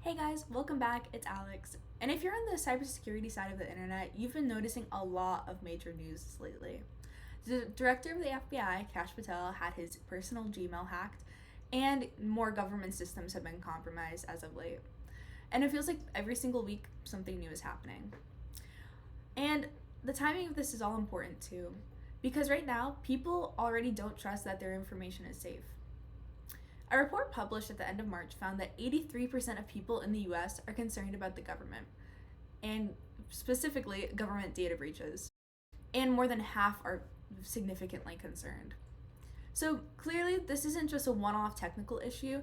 Hey guys, welcome back. It's Alex. And if you're on the cybersecurity side of the internet, you've been noticing a lot of major news lately. The director of the FBI, Kash Patel, had his personal Gmail hacked, and more government systems have been compromised as of late. And it feels like every single week something new is happening. And the timing of this is all important too, because right now people already don't trust that their information is safe. A report published at the end of March found that 83% of people in the US are concerned about the government, and specifically government data breaches, and more than half are significantly concerned. So clearly, this isn't just a one-off technical issue,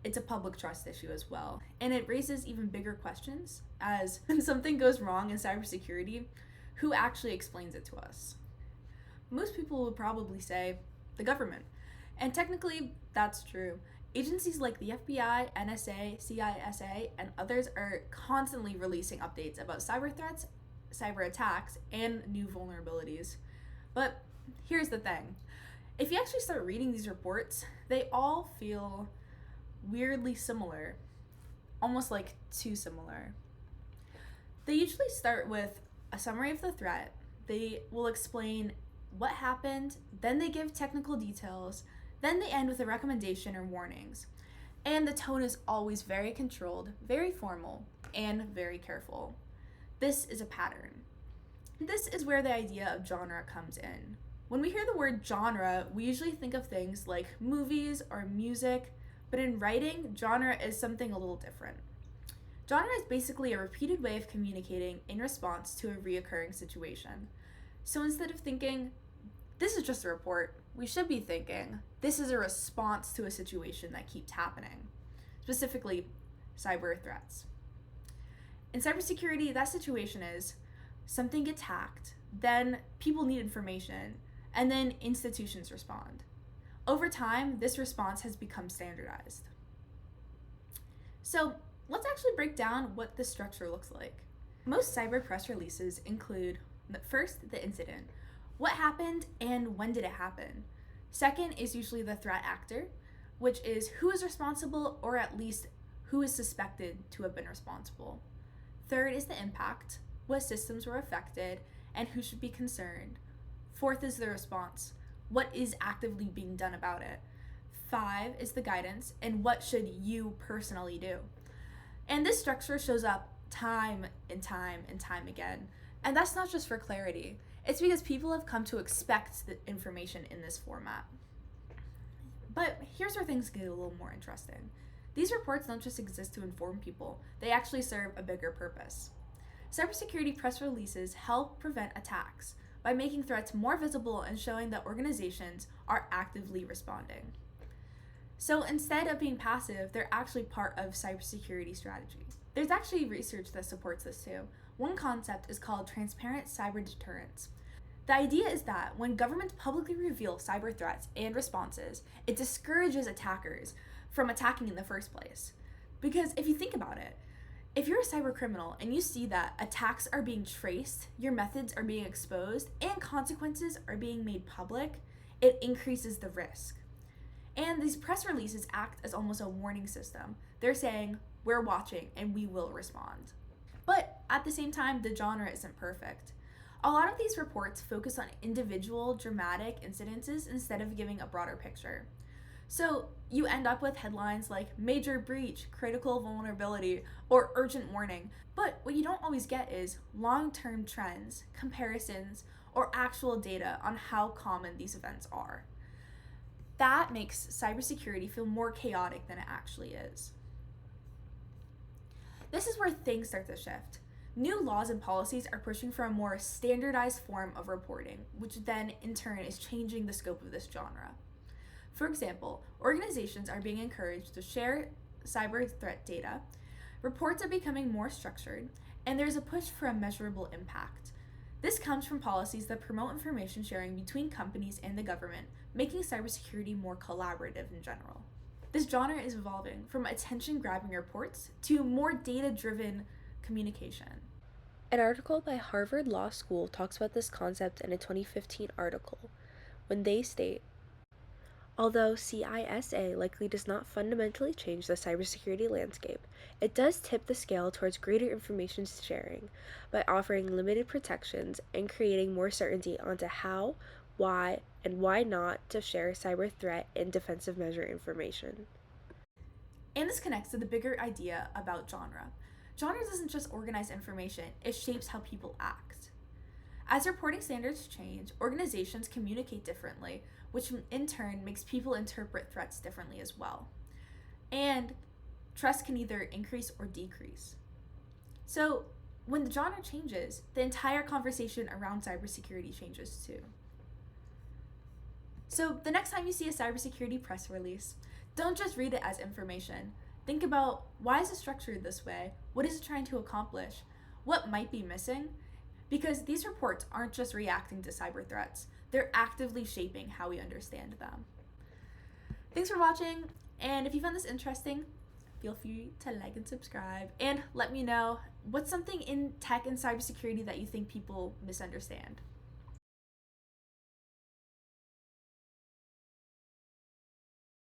it's a public trust issue as well. And it raises even bigger questions, as when something goes wrong in cybersecurity, who actually explains it to us? Most people would probably say the government. And technically, that's true. Agencies like the FBI, NSA, CISA, and others are constantly releasing updates about cyber threats, cyber attacks, and new vulnerabilities. But here's the thing. If you actually start reading these reports, they all feel weirdly similar, almost like too similar. They usually start with a summary of the threat. They will explain what happened, then they give technical details, then they end with a recommendation or warnings. And the tone is always very controlled, very formal, and very careful. This is a pattern. This is where the idea of genre comes in. When we hear the word genre, we usually think of things like movies or music, but in writing, genre is something a little different. Genre is basically a repeated way of communicating in response to a reoccurring situation. So instead of thinking, this is just a report, we should be thinking, this is a response to a situation that keeps happening, specifically cyber threats. In cybersecurity, that situation is something gets hacked, then people need information, and then institutions respond. Over time, this response has become standardized. So let's actually break down what this structure looks like. Most cyber press releases include, first, the incident. What happened and when did it happen? Second is usually the threat actor, which is who is responsible or at least who is suspected to have been responsible. Third is the impact, what systems were affected and who should be concerned. Fourth is the response, what is actively being done about it. 5 is the guidance and what should you personally do. And this structure shows up time and time and time again. And that's not just for clarity. It's because people have come to expect the information in this format. But here's where things get a little more interesting. These reports don't just exist to inform people, they actually serve a bigger purpose. Cybersecurity press releases help prevent attacks by making threats more visible and showing that organizations are actively responding. So instead of being passive, they're actually part of cybersecurity strategy. There's actually research that supports this too. One concept is called transparent-cyber-deterrence. The idea is that when governments publicly reveal cyber threats and responses, it discourages attackers from attacking in the first place. Because if you think about it, if you're a cyber criminal and you see that attacks are being traced, your methods are being exposed, and consequences are being made public, it increases the risk. And these press releases act as almost a warning system. They're saying, we're watching and we will respond. But at the same time, the genre isn't perfect. A lot of these reports focus on individual dramatic incidences instead of giving a broader picture. So you end up with headlines like major breach, critical vulnerability, or urgent warning. But what you don't always get is long-term trends, comparisons, or actual data on how common these events are. That makes cybersecurity feel more chaotic than it actually is. This is where things start to shift. New laws and policies are pushing for a more standardized form of reporting, which then in turn is changing the scope of this genre. For example, organizations are being encouraged to share cyber threat data, reports are becoming more structured, and there's a push for a measurable impact. This comes from policies that promote information sharing between companies and the government, making cybersecurity more collaborative in general. This genre is evolving from attention-grabbing reports to more data-driven communication. An article by Harvard Law School talks about this concept in a 2015 article when they state, Although CISA likely does not fundamentally change the cybersecurity landscape, it does tip the scale towards greater information sharing by offering limited protections and creating more certainty onto how, why, and why not to share cyber threat and defensive measure information. And this connects to the bigger idea about genre. Genre doesn't just organize information, it shapes how people act. As reporting standards change, organizations communicate differently, which in turn makes people interpret threats differently as well. And trust can either increase or decrease. So, when the genre changes, the entire conversation around cybersecurity changes too. So, the next time you see a cybersecurity press release, don't just read it as information. Think about, why is it structured this way? What is it trying to accomplish? What might be missing? Because these reports aren't just reacting to cyber threats, they're actively shaping how we understand them. Thanks for watching, and if you found this interesting, feel free to like and subscribe, and let me know what's something in tech and cybersecurity that you think people misunderstand.